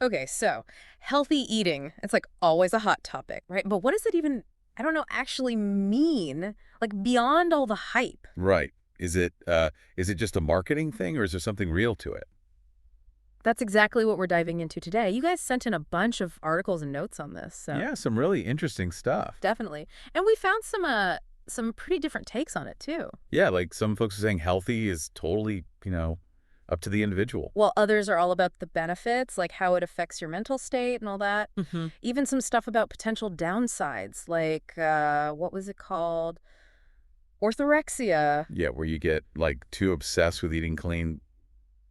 Okay, so healthy eating, it's like always a hot topic, right? But what does it even, I don't know, actually mean? Like beyond all the hype. Right. Is it just a marketing thing or is there something real to it? That's exactly what we're diving into today. You guys sent in a bunch of articles and notes on this, so Yeah, some really interesting stuff. definitely. And we found some pretty different takes on it too. Yeah, like some folks are saying healthy is totally, up to the individual. While others are all about the benefits, like how it affects your mental state and all that. Hmm. Even some stuff about potential downsides, like what was it called? Orthorexia. Yeah, where you get like too obsessed with eating clean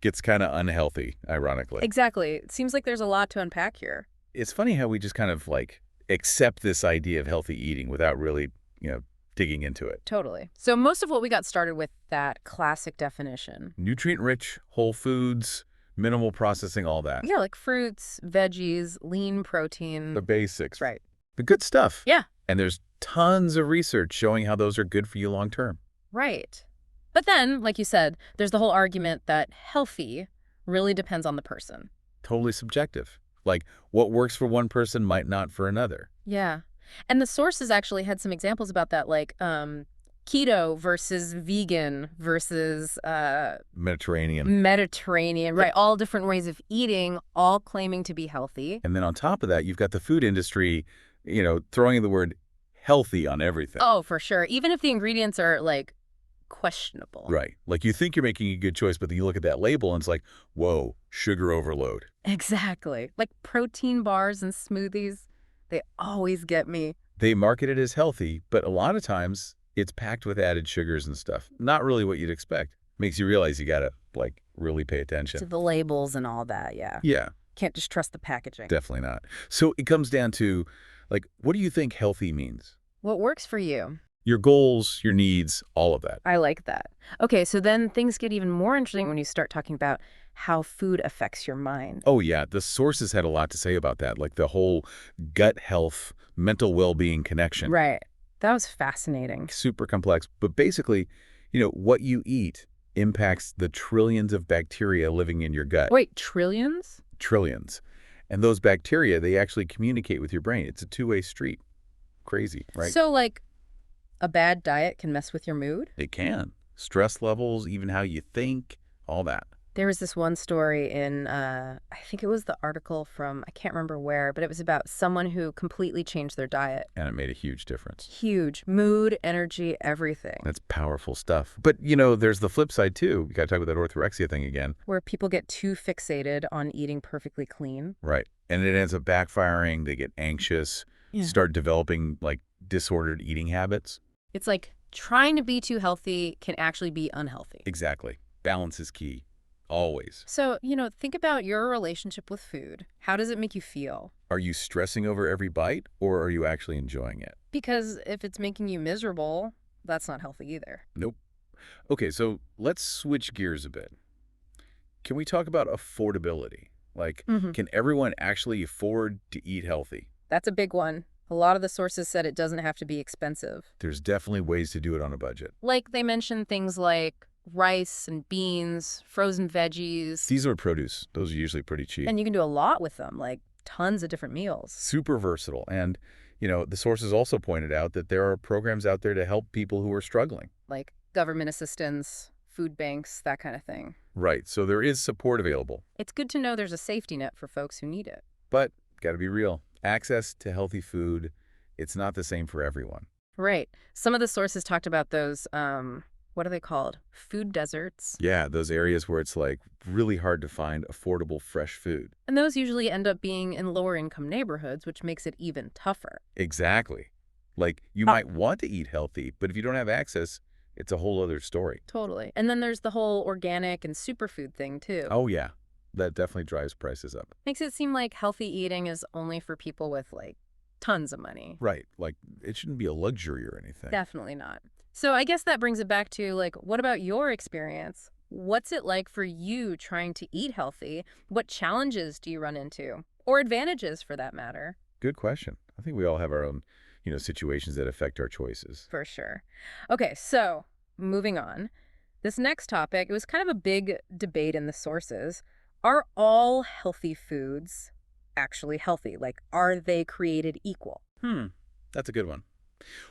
gets kind of unhealthy, ironically. Exactly. It seems like there's a lot to unpack here. It's funny how we just kind of like accept this idea of healthy eating without really, digging into it. Totally. So most of what we got started with that classic definition. Nutrient rich, whole foods, minimal processing, all that. Yeah, like fruits, veggies, lean The protein. basics. Right. The good stuff. Yeah, And there's tons of research showing how those are good for you long term. right. But then, like you said, there's the whole argument that healthy really depends on the person. Totally subjective. Like what works for one person might not for another. Yeah. And the sources actually had some examples about that, like keto versus vegan versus Mediterranean. Mediterranean, right? All different ways of eating, all claiming to be healthy. And then on top of that, you've got the food industry, throwing the word healthy on everything. Oh, for sure. Even if the ingredients are like questionable. Right. Like you think you're making a good choice, but then you look at that label and it's like, whoa, sugar overload. Exactly. Like protein bars and smoothies, they always get me. They market it as healthy, but a lot of times it's packed with added sugars and stuff. Not really what you'd expect. Makes you realize you gotta, like, really pay attention. To the labels and all that, yeah. Yeah, Can't just trust the packaging. definitely not. So it comes down to, like, what do you think healthy means? What works for you? Your goals, your needs, all of that. I like that. Okay, so then things get even more interesting when you start talking about how food affects your mind. Oh, yeah, the sources had a lot to say about that, like the whole gut health, mental well-being connection. Right. That was fascinating. Super complex. But basically, what you eat impacts the trillions of bacteria living in your gut. Wait, trillions? Trillions. And those bacteria, they actually communicate with your brain. It's a two-way street. Crazy, right? So, like, a bad diet can mess with your mood? It can. Stress levels, even how you think, all that. There was this one story in, I think it was the article from, I can't remember where, but it was about someone who completely changed their diet. And it made a huge difference. Huge. Mood, energy, everything. That's powerful stuff. But, there's the flip side, too. We got to talk about that orthorexia thing again. Where people get too fixated on eating perfectly clean. Right. And it ends up backfiring. They get anxious, Yeah. start developing, like, disordered eating habits. It's like trying to be too healthy can actually be unhealthy. Exactly. Balance is key. Always. So, think about your relationship with food. How does it make you feel? Are you stressing over every bite, or are you actually enjoying it? Because if it's making you miserable, that's not healthy either. Nope. Okay, so let's switch gears a bit. Can we talk about affordability? Like, Hmm. can everyone actually afford to eat healthy? That's a big one. A lot of the sources said it doesn't have to be expensive. There's definitely ways to do it on a budget. Like they mentioned things like rice and beans, frozen veggies, Seasonal produce, those are usually pretty cheap. and you can do a lot with them, like tons of different meals. Super versatile. And, the sources also pointed out that there are programs out there to help people who are struggling. Like government assistance, food banks, that kind of thing. Right, so there is support available. It's good to know there's a safety net for folks who need it. But, gotta be real, access to healthy food, it's not the same for everyone. Right. Some of the sources talked about those, what are they called? Food deserts. Yeah, those areas where it's like really hard to find affordable fresh food. And those usually end up being in lower income neighborhoods, which makes it even tougher. Exactly. Like, you might want to eat healthy, but if you don't have access, it's a whole other story. Totally. And then there's the whole organic and superfood thing, too. Oh, yeah. That definitely drives prices up. Makes it seem like healthy eating is only for people with, like, tons of money. Right. Like, it shouldn't be a luxury or anything. Definitely not. So I guess that brings it back to, like, what about your experience? What's it like for you trying to eat healthy? What challenges do you run into? Or advantages, for that matter? Good question. I think we all have our own, situations that affect our choices. For sure. Okay, so moving on. This next topic, it was kind of a big debate in the sources. Are all healthy foods actually healthy? Like, are they created equal? That's a good one.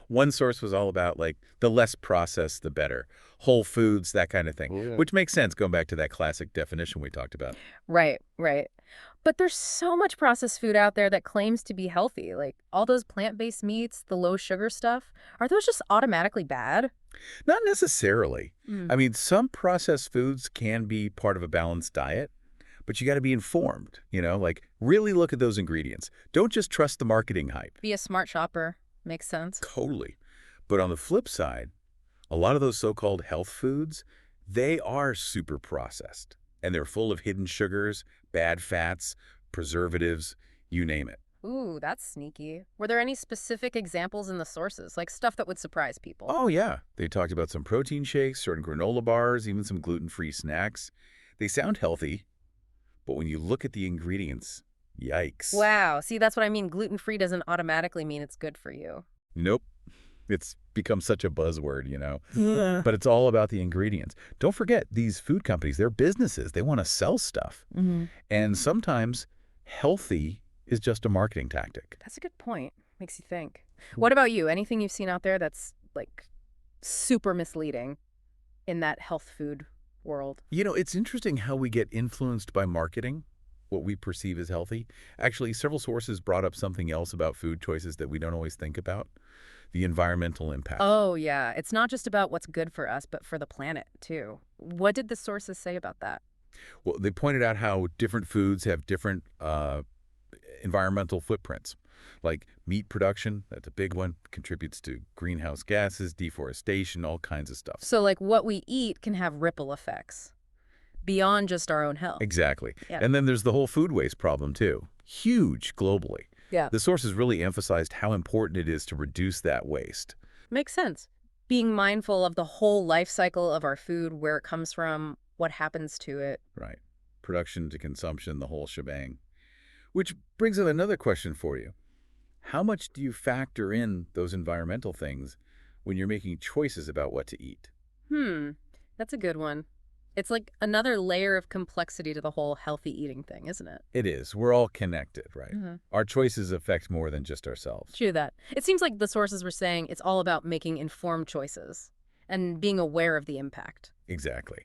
One source was all about, like, the less processed, the better. Whole foods, that kind of thing, which makes sense going back to that classic definition we talked about. Right, right. But there's so much processed food out there that claims to be healthy. Like all those plant-based meats, the low sugar stuff. Are those just automatically bad? Not necessarily. Mm. I mean, some processed foods can be part of a balanced diet, but you got to be informed, like really look at those ingredients. Don't just trust the marketing hype. Be a smart shopper. Makes sense. Totally. But on the flip side, a lot of those so-called health foods, they are super processed, and they're full of hidden sugars, bad fats, preservatives, you name it. Ooh, that's sneaky. Were there any specific examples in the sources, like stuff that would surprise people? Oh, yeah. They talked about some protein shakes, certain granola bars, even some gluten-free snacks. They sound healthy, but when you look at the ingredients, yikes. Wow. See, that's what I mean. Gluten-free doesn't automatically mean it's good for you. Nope. It's become such a buzzword. Yeah. But it's all about the ingredients. Don't forget, these food companies, they're businesses. They want to sell stuff. And sometimes healthy is just a marketing tactic. That's a good point. Makes you think. What about you? Anything you've seen out there that's like super misleading in that health food world? It's interesting how we get influenced by marketing, what we perceive as healthy. Actually, several sources brought up something else about food choices that we don't always think about, the environmental impact. Oh, yeah. It's not just about what's good for us, but for the planet, too. What did the sources say about that? Well, they pointed out how different foods have different environmental footprints. Like meat production, that's a big one, contributes to greenhouse gases, deforestation, all kinds of stuff. So, like, what we eat can have ripple effects beyond just our own health. Exactly. Yeah. And then there's the whole food waste problem, too. Huge globally. Yeah. The sources really emphasized how important it is to reduce that waste. Makes sense. Being mindful of the whole life cycle of our food, where it comes from, what happens to it. Right. Production to consumption, the whole shebang. Which brings up another question for you. How much do you factor in those environmental things when you're making choices about what to eat? That's a good one. It's like another layer of complexity to the whole healthy eating thing, isn't it? It is. We're all connected, right? Our choices affect more than just ourselves. True that. It seems like the sources were saying it's all about making informed choices and being aware of the impact. Exactly.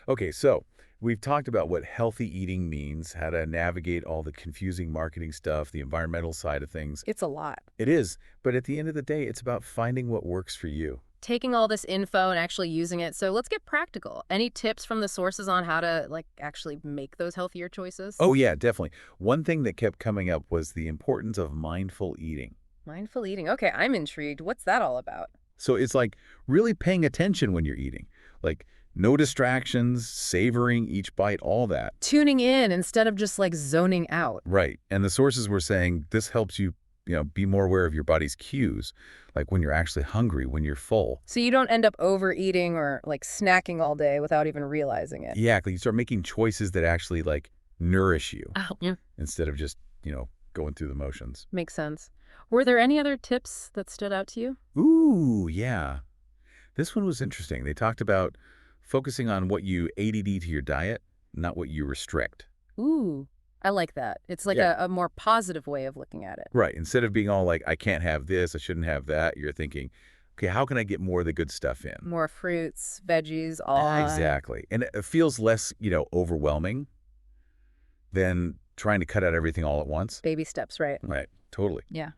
Okay, so we've talked about what healthy eating means, how to navigate all the confusing marketing stuff, the environmental side of things. It's a lot. It is, but at the end of the day, it's about finding what works for you. Taking all this info and actually using it. So let's get practical. Any tips from the sources on how to actually make those healthier choices? Oh, yeah, definitely. One thing that kept coming up was the importance of mindful eating. Mindful eating. Okay, I'm intrigued. What's that all about? So it's like really paying attention when you're eating. Like no distractions, savoring each bite, all that. Tuning in instead of just zoning out. Right. And the sources were saying this helps you, be more aware of your body's cues, like when you're actually hungry, when you're full. So you don't end up overeating or snacking all day without even realizing it. Yeah, you start making choices that actually nourish you Oh, yeah. instead of just, going through the motions. Makes sense. Were there any other tips that stood out to you? Ooh, yeah. This one was interesting. They talked about focusing on what you ADD to your diet, not what you restrict. Ooh, I like that. It's like Yeah. a more positive way of looking at it. Right. Instead of being all like, I can't have this, I shouldn't have that, you're thinking, okay, how can I get more of the good stuff in? More fruits, veggies, all. Exactly. And it feels less, overwhelming than trying to cut out everything all at once. Baby steps, right? Right. Totally. Yeah.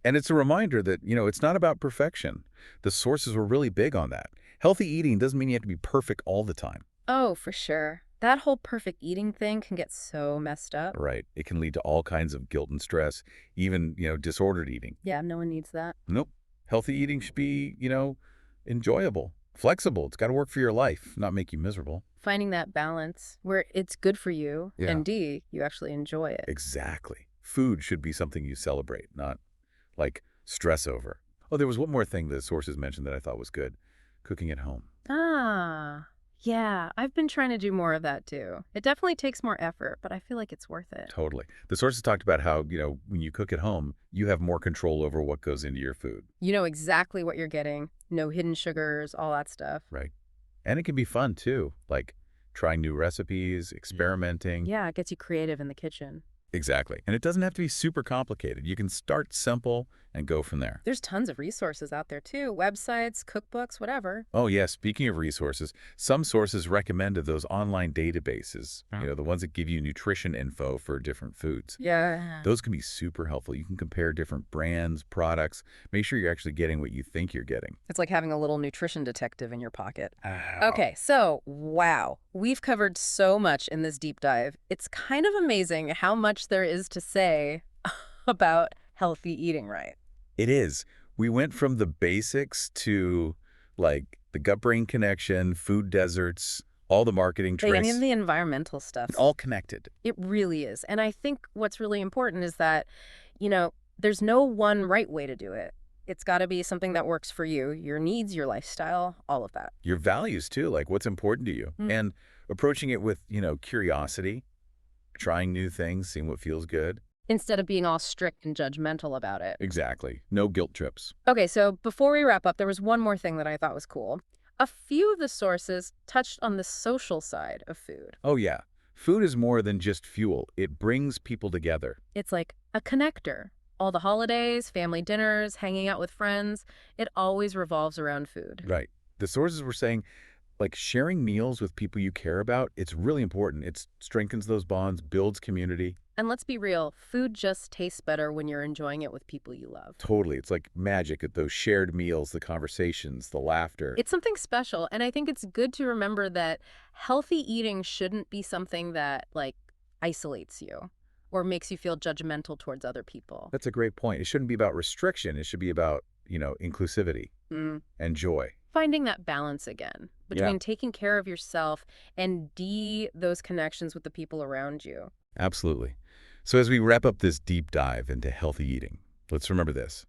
And it's a reminder that, it's not about perfection. The sources were really big on that. Healthy eating doesn't mean you have to be perfect all the time. Oh, for sure. That whole perfect eating thing can get so messed up. Right. It can lead to all kinds of guilt and stress, even, disordered eating. Yeah, no one needs that. Nope. Healthy eating should be, enjoyable, flexible. It's got to work for your life, not make you miserable. Finding that balance where it's good for you, Yeah. and D, you actually enjoy it. Exactly. Food should be something you celebrate, not stress over. Oh, there was one more thing the sources mentioned that I thought was good. Cooking at home. Ah, yeah. I've been trying to do more of that too. It definitely takes more effort, but I feel like it's worth it. Totally. The sources talked about how, when you cook at home, you have more control over what goes into your food. You know exactly what you're getting. No hidden sugars, all that stuff. Right. And it can be fun too, like trying new recipes, experimenting. Yeah, it gets you creative in the kitchen. Exactly. And it doesn't have to be super complicated. You can start simple and go from there. There's tons of resources out there too, websites, cookbooks, whatever. Oh, yeah. Speaking of resources, some sources recommended those online databases, the ones that give you nutrition info for different foods. Yeah. Those can be super helpful. You can compare different brands, products, make sure you're actually getting what you think you're getting. It's like having a little nutrition detective in your pocket. Oh. Okay, so wow, we've covered so much in this deep dive. It's kind of amazing how much there is to say about healthy eating, right? It is. We went from the basics to like the gut-brain connection, food deserts, all the marketing Any of traits, the environmental stuff. all connected. It really is. And I think what's really important is that, there's no one right way to do it. It's got to be something that works for you, your needs, your lifestyle, all of that. Your values too, like what's important to you. And approaching it with, curiosity, trying new things, seeing what feels good. Instead of being all strict and judgmental about it. Exactly. No guilt trips. Okay, so before we wrap up, there was one more thing that I thought was cool. A few of the sources touched on the social side of food. Oh, yeah. Food is more than just fuel. It brings people together. It's like a connector. All the holidays, family dinners, hanging out with friends, it always revolves around food. Right. The sources were saying, like, sharing meals with people you care about, it's really important. It strengthens those bonds, builds community. And let's be real, food just tastes better when you're enjoying it with people you love. Totally. It's like magic at those shared meals, the conversations, the laughter. It's something special, and I think it's good to remember that healthy eating shouldn't be something that, isolates you or makes you feel judgmental towards other people. That's a great point. It shouldn't be about restriction. It should be about, inclusivity and joy. Finding that balance again between taking care of yourself and those connections with the people around you. Absolutely. So as we wrap up this deep dive into healthy eating, let's remember this.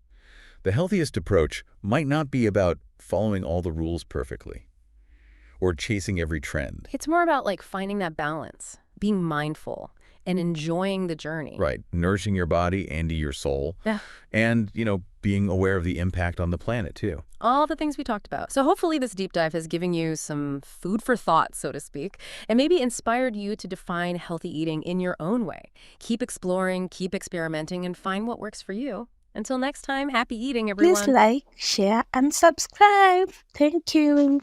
The healthiest approach might not be about following all the rules perfectly or chasing every trend. It's more about finding that balance, being mindful and enjoying the journey. Right. Nourishing your body and your soul. Yeah. And, being aware of the impact on the planet too. All the things we talked about. So hopefully this deep dive has given you some food for thought, so to speak, and maybe inspired you to define healthy eating in your own way. Keep exploring, keep experimenting, and find what works for you. Until next time, happy eating, everyone. Please like, share, and subscribe. Thank you.